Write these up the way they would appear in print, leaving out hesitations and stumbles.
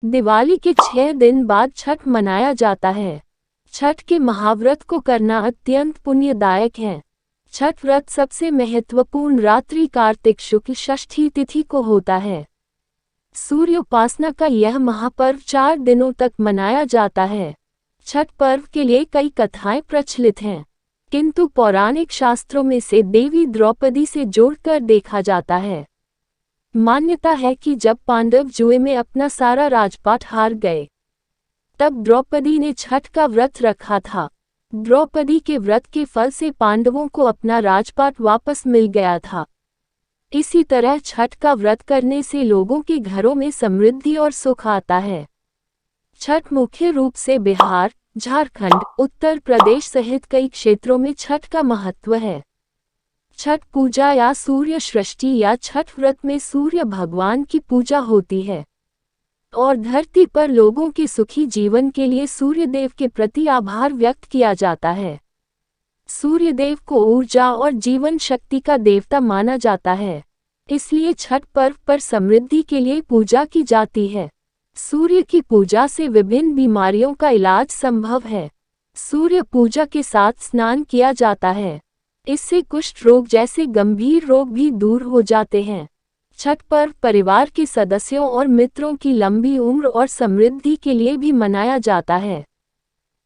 दिवाली के 6 दिन बाद छठ मनाया जाता है। छठ के महाव्रत को करना अत्यंत पुण्यदायक है। छठ व्रत सबसे महत्वपूर्ण रात्रि कार्तिक शुक्ल षष्ठी तिथि को होता है। सूर्य उपासना का यह महापर्व 4 दिनों तक मनाया जाता है। छठ पर्व के लिए कई कथाएं प्रचलित हैं, किंतु पौराणिक शास्त्रों में से देवी द्रौपदी से जोड़कर देखा जाता है। मान्यता है कि जब पांडव जुए में अपना सारा राजपाट हार गए, तब द्रौपदी ने छठ का व्रत रखा था। द्रौपदी के व्रत के फल से पांडवों को अपना राजपाट वापस मिल गया था। इसी तरह छठ का व्रत करने से लोगों के घरों में समृद्धि और सुख आता है। छठ मुख्य रूप से बिहार, झारखंड, उत्तर प्रदेश सहित कई क्षेत्रों में छठ का महत्व है। छठ पूजा या सूर्य सृष्टि या छठ व्रत में सूर्य भगवान की पूजा होती है और धरती पर लोगों के सुखी जीवन के लिए सूर्यदेव के प्रति आभार व्यक्त किया जाता है। सूर्यदेव को ऊर्जा और जीवन शक्ति का देवता माना जाता है, इसलिए छठ पर्व पर समृद्धि के लिए पूजा की जाती है। सूर्य की पूजा से विभिन्न बीमारियों का इलाज संभव है। सूर्य पूजा के साथ स्नान किया जाता है, इससे कुष्ठ रोग जैसे गंभीर रोग भी दूर हो जाते हैं। छठ पर्व परिवार के सदस्यों और मित्रों की लंबी उम्र और समृद्धि के लिए भी मनाया जाता है।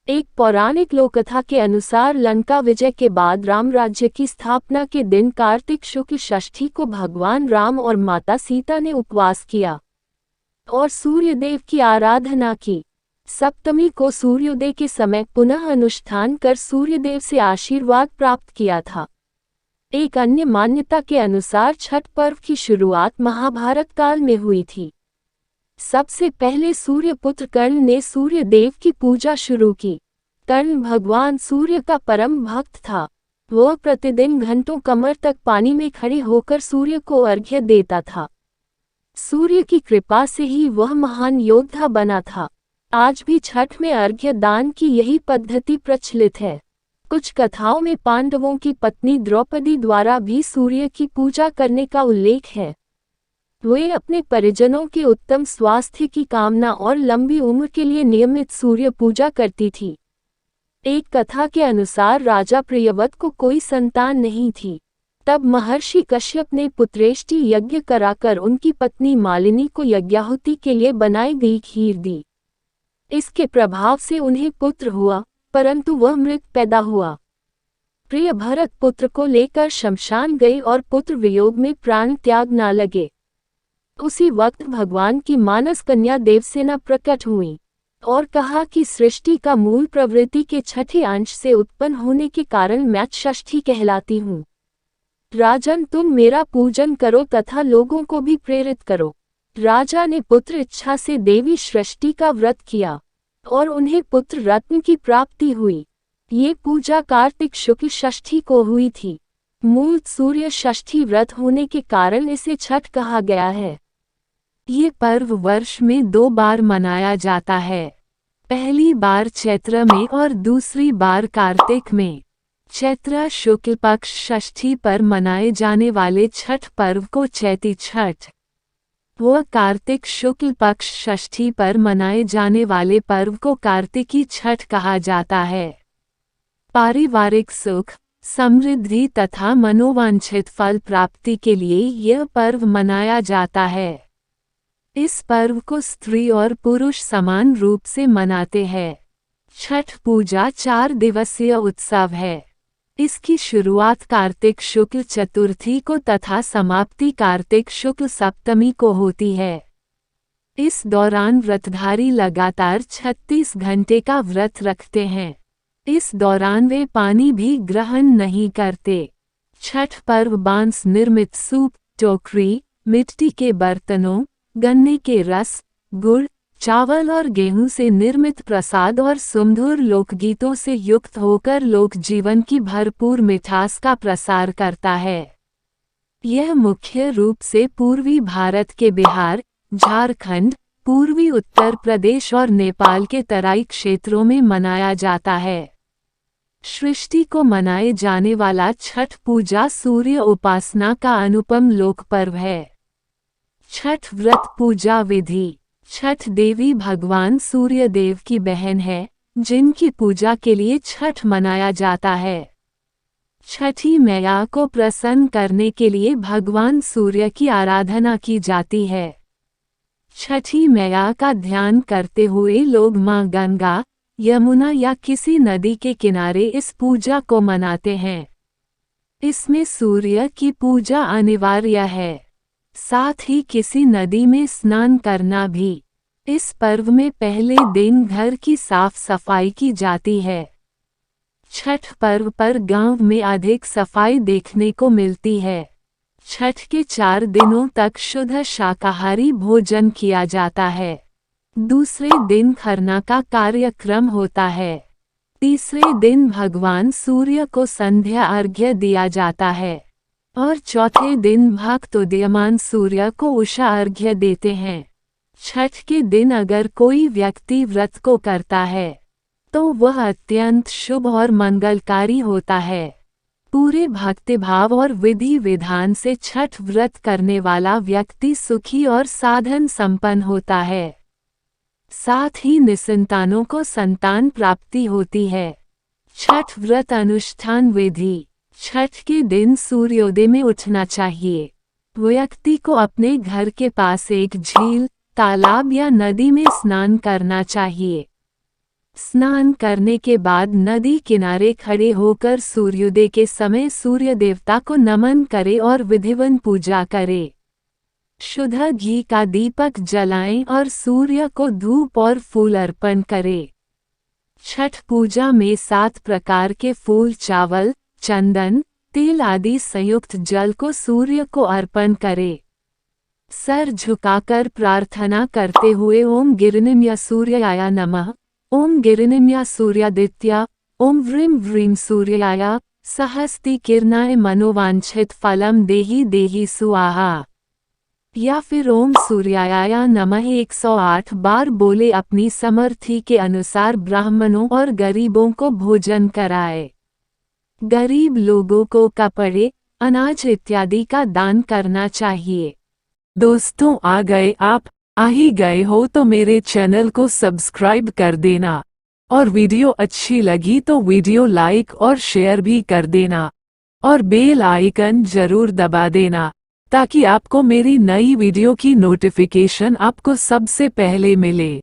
एक पौराणिक लोककथा के अनुसार लंका विजय के बाद राम राज्य की स्थापना के दिन कार्तिक शुक्ल षष्ठी को भगवान राम और माता सीता ने उपवास किया और सूर्यदेव की आराधना की। सप्तमी को सूर्योदय के समय पुनः अनुष्ठान कर सूर्यदेव से आशीर्वाद प्राप्त किया था। एक अन्य मान्यता के अनुसार छठ पर्व की शुरुआत महाभारत काल में हुई थी। सबसे पहले सूर्यपुत्र कर्ण ने सूर्यदेव की पूजा शुरू की। कर्ण भगवान सूर्य का परम भक्त था। वह प्रतिदिन घंटों कमर तक पानी में खड़े होकर सूर्य को अर्घ्य देता था। सूर्य की कृपा से ही वह महान योद्धा बना था। आज भी छठ में अर्घ्य दान की यही पद्धति प्रचलित है। कुछ कथाओं में पांडवों की पत्नी द्रौपदी द्वारा भी सूर्य की पूजा करने का उल्लेख है। वे अपने परिजनों के उत्तम स्वास्थ्य की कामना और लंबी उम्र के लिए नियमित सूर्य पूजा करती थी। एक कथा के अनुसार राजा प्रियव्रत को कोई संतान नहीं थी। तब महर्षि कश्यप ने पुत्रेष्टि यज्ञ कराकर उनकी पत्नी मालिनी को यज्ञाहुति के लिए बनाई गई खीर दी। इसके प्रभाव से उन्हें पुत्र हुआ, परंतु वह मृत पैदा हुआ। प्रिय भरत पुत्र को लेकर शमशान गए और पुत्र वियोग में प्राण त्याग न लगे। उसी वक्त भगवान की मानस कन्या देवसेना प्रकट हुई और कहा कि सृष्टि का मूल प्रवृत्ति के छठे अंश से उत्पन्न होने के कारण मैं षष्ठी कहलाती हूँ। राजन, तुम मेरा पूजन करो तथा लोगों को भी प्रेरित करो। राजा ने पुत्र इच्छा से देवी सृष्टि का व्रत किया और उन्हें पुत्र रत्न की प्राप्ति हुई। ये पूजा कार्तिक शुक्ल षष्ठी को हुई थी। मूल सूर्य षष्ठी व्रत होने के कारण इसे छठ कहा गया है। ये पर्व वर्ष में 2 बार मनाया जाता है। पहली बार चैत्र में और दूसरी बार कार्तिक में। चैत्र शुक्ल पक्ष षष्ठी पर मनाए जाने वाले छठ पर्व को चैती छठ व कार्तिक शुक्ल पक्ष षष्ठी पर मनाए जाने वाले पर्व को कार्तिकी छठ कहा जाता है। पारिवारिक सुख, समृद्धि तथा मनोवांछित फल प्राप्ति के लिए यह पर्व मनाया जाता है। इस पर्व को स्त्री और पुरुष समान रूप से मनाते हैं। छठ पूजा 4 दिवसीय उत्सव है। इसकी शुरुआत कार्तिक शुक्ल चतुर्थी को तथा समाप्ति कार्तिक शुक्ल सप्तमी को होती है। इस दौरान व्रतधारी लगातार 36 घंटे का व्रत रखते हैं। इस दौरान वे पानी भी ग्रहण नहीं करते। छठ पर्व बांस निर्मित सूप, टोकरी, मिट्टी के बर्तनों, गन्ने के रस, गुड़, चावल और गेहूं से निर्मित प्रसाद और सुमधुर लोकगीतों से युक्त होकर लोक जीवन की भरपूर मिठास का प्रसार करता है। यह मुख्य रूप से पूर्वी भारत के बिहार, झारखंड, पूर्वी उत्तर प्रदेश और नेपाल के तराई क्षेत्रों में मनाया जाता है। सृष्टि को मनाए जाने वाला छठ पूजा सूर्य उपासना का अनुपम लोक पर्व है। छठ व्रत पूजा विधि। छठ देवी भगवान सूर्य देव की बहन है, जिनकी पूजा के लिए छठ मनाया जाता है। छठी मैया को प्रसन्न करने के लिए भगवान सूर्य की आराधना की जाती है। छठी मैया का ध्यान करते हुए लोग मां गंगा, यमुना या किसी नदी के किनारे इस पूजा को मनाते हैं। इसमें सूर्य की पूजा अनिवार्य है, साथ ही किसी नदी में स्नान करना भी। इस पर्व में पहले दिन घर की साफ सफाई की जाती है। छठ पर्व पर गांव में अधिक सफाई देखने को मिलती है। छठ के 4 दिनों तक शुद्ध शाकाहारी भोजन किया जाता है। दूसरे दिन खरना का कार्यक्रम होता है। तीसरे दिन भगवान सूर्य को संध्या अर्घ्य दिया जाता है और चौथे दिन भक्त उदीयमान सूर्य को उषा अर्घ्य देते हैं। छठ के दिन अगर कोई व्यक्ति व्रत को करता है तो वह अत्यंत शुभ और मंगलकारी होता है। पूरे भक्तिभाव और विधि विधान से छठ व्रत करने वाला व्यक्ति सुखी और साधन संपन्न होता है। साथ ही निसंतानों को संतान प्राप्ति होती है। छठ व्रत अनुष्ठान विधि। छठ के दिन सूर्योदय में उठना चाहिए। व्यक्ति को अपने घर के पास एक झील, तालाब या नदी में स्नान करना चाहिए। स्नान करने के बाद नदी किनारे खड़े होकर सूर्योदय के समय सूर्य देवता को नमन करे और विधिवत पूजा करे। शुद्ध घी का दीपक जलाएं और सूर्य को धूप और फूल अर्पण करें। छठ पूजा में 7 प्रकार के फूल, चावल, चंदन, तेल आदि संयुक्त जल को सूर्य को अर्पण करें। सर झुकाकर प्रार्थना करते हुए ओम गिरिनिम्य सूर्याय नमः, ओम गिरिनिम्य सूर्यादित्य, ओम व्रीं व्रीं सूर्याय सहस्ति किरणाय मनोवांछित फलम देहि देहि स्वाहा, या फिर ओम सूर्याय नमः 108 बार बोले अपनी समर्थी के अनुसार ब्राह्मणों और गरीबों को भोजन कराए। गरीब लोगों को कपड़े, अनाज इत्यादि का दान करना चाहिए। दोस्तों, आ ही गए हो तो मेरे चैनल को सब्सक्राइब कर देना और वीडियो अच्छी लगी तो वीडियो लाइक और शेयर भी कर देना और बेल आइकन जरूर दबा देना ताकि आपको मेरी नई वीडियो की नोटिफिकेशन आपको सबसे पहले मिले।